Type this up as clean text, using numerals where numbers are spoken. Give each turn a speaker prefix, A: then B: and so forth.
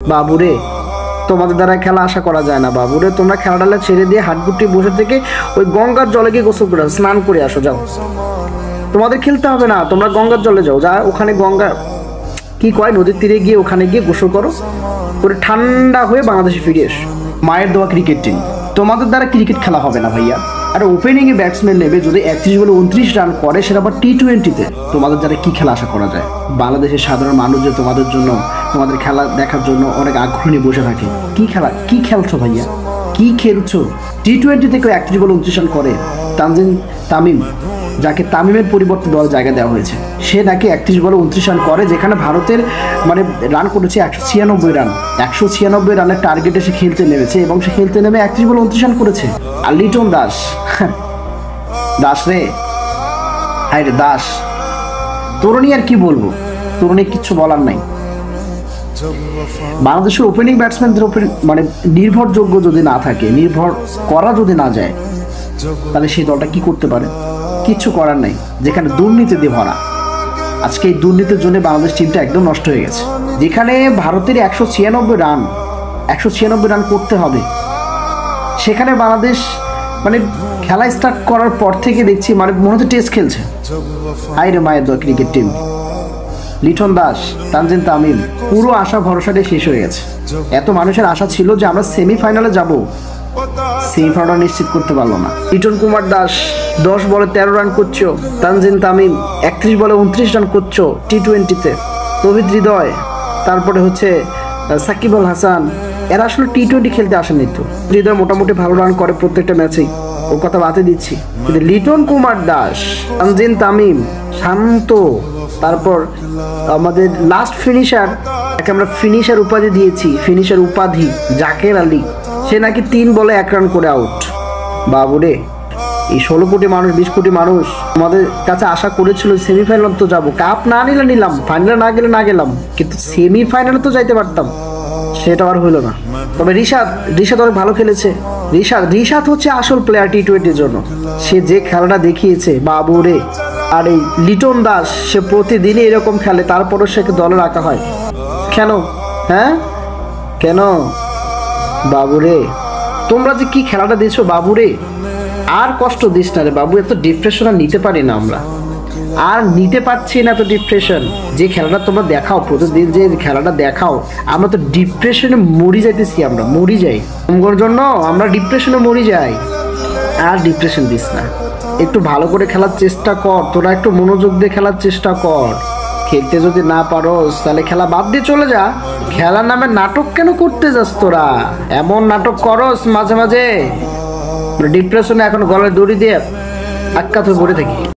A: বাবুরে তোমাদের দ্বারা খেলা আশা করা যায় না। বাবুরে তোমরা খেলাটালা ছেড়ে দিয়ে হাটগুটি বসে থেকে ওই গঙ্গার জলে গিয়ে গোসল করে স্নান করে আসো, যাও। তোমাদের খেলতে হবে না, তোমরা গঙ্গার জলে যাও, যা ওখানে গঙ্গা কি কয় নদীর তীরে গিয়ে ওখানে গিয়ে গোসল করো, করে ঠান্ডা হয়ে বাংলাদেশে ফিরে এসো।
B: মায়ের দেওয়া ক্রিকেট টিম, তোমাদের দ্বারা ক্রিকেট খেলা হবে না ভাইয়া। আর ওপেনিংয়ে ব্যাটসম্যান নেবে যদি 31 বলে 29 রান করে, সেটা আবার T20-তে, তোমাদের দ্বারা কি খেলা আশা করা যায়? বাংলাদেশের সাধারণ মানুষ যে তোমাদের জন্য, তোমাদের খেলা দেখার জন্য অনেক আগ্রহ নিয়ে বসে থাকে, কি খেলা, কি খেলছো ভাইয়া, কি খেলছো? T20 থেকে 31 বলে 29 রান করে তানজিম তামিম, যাকে তামিমের পরিবর্তে দল জায়গা দেওয়া হয়েছে, সে নাকি 31 বলে 29 রান করে, যেখানে ভারতের মানে রান করেছে 196 রান। 196 রানের টার্গেটে সে খেলতে নেমেছে এবং সে খেলতে নেমে 31 বলে 29 রান করেছে। আর লিটন দাস, দাস রে, হাই রে দাস, তরুণী আর কি বলবো, তরুণী কিচ্ছু বলার নাই। বাংলাদেশের ওপেনিং ব্যাটসম্যানদের উপর মানে নির্ভরযোগ্য যদি না থাকে, নির্ভর করা যদি না যায়, তাহলে সেই দলটা কি করতে পারে? কিচ্ছু করার নাই, যেখানে দুর্নীতি দিয়ে ভরা। আজকে এই দুর্নীতির জন্য বাংলাদেশ টিমটা একদম নষ্ট হয়ে গেছে। যেখানে ভারতের 196 রান করতে হবে, সেখানে বাংলাদেশ মানে খেলা স্টার্ট করার পর থেকে দেখছি মানে মনে হচ্ছে টেস্ট খেলছে। আইরে মায়ের দল ক্রিকেট টিম, লিটন দাস, তানজিম তামিম, পুরো আশা ভরসাটাই শেষ হয়ে গেছে। এত মানুষের আশা ছিল যে আমরা সেমিফাইনালে যাব, সেমিফাইনাল নিশ্চিত করতে পারলো না। লিটন কুমার দাস 10 বলে 13 রান করছো, তানজিম তামিম 31 বলে 29 রান করছো T20-তে, তৌহিদ হৃদয়, তারপরে হচ্ছে সাকিব আল হাসান, এরা আসলে T20 খেলতে আসেনি। তো হৃদয় মোটামুটি ভালো রান করে প্রত্যেকটা ম্যাচেই, ও কথা বাতে দিচ্ছি, কিন্তু লিটন কুমার দাস, তানজিম তামিম, শান্ত, তারপর আমাদের লাস্ট ফিনিশার, যাকে আমরা ফিনিশার উপাধি দিয়েছি, ফিনিশার উপাধি জাকের আলী, সে নাকি 3 বলে 1 রান করে আউট। বাবুরে, এই 16 কোটি মানুষ, 20 কোটি মানুষ আমাদের কাছে আশা করেছিল সেমিফাইনাল তো যাবো, কাপ না নিলে নিলাম, ফাইনালে না গেলে না গেলাম, কিন্তু সেমিফাইনালে তো যাইতে পারতাম, সেটা আর হইলো না। তবে রিশাদ অনেক ভালো খেলেছে। রিশাদ হচ্ছে আসল প্লেয়ার T20-র জন্য, সে যে খেলাটা দেখিয়েছে বাবুরে। আর এই লিটন দাস, সে প্রতিদিনই এরকম খেলে, তারপরও সে দলে রাখা হয় কেন? হ্যাঁ কেন? বাবুরে, তোমরা যে কি খেলাটা দিয়েছো বাবুরে, আর কষ্ট দিস না রে বাবু, এত ডিপ্রেশন আর নিতে পারি না আমরা, আর নিতে পারছি না তো ডিপ্রেশন। যে খেলাটা তোমরা দেখাও প্রতিদিন, যে খেলাটা দেখাও, আমরা তো ডিপ্রেশনে মরি যাইতেছি, আমরা মরি যাই তোমার জন্য, আমরা ডিপ্রেশনে মরি যাই। আর ডিপ্রেশন দিস না, একটু ভালো করে খেলার চেষ্টা কর, তোরা একটু মনোযোগ দিয়ে খেলার চেষ্টা কর। খেলতে যদি না পারোস তাহলে খেলা বাদ দিয়ে চলে যা। খেলার নামে নাটক কেন করতে যাস তোরা? এমন নাটক করস মাঝে মাঝে, ডিপ্রেশনে এখন গলায় দড়ি দিয়ে আটকা তো পড়ে থাকি।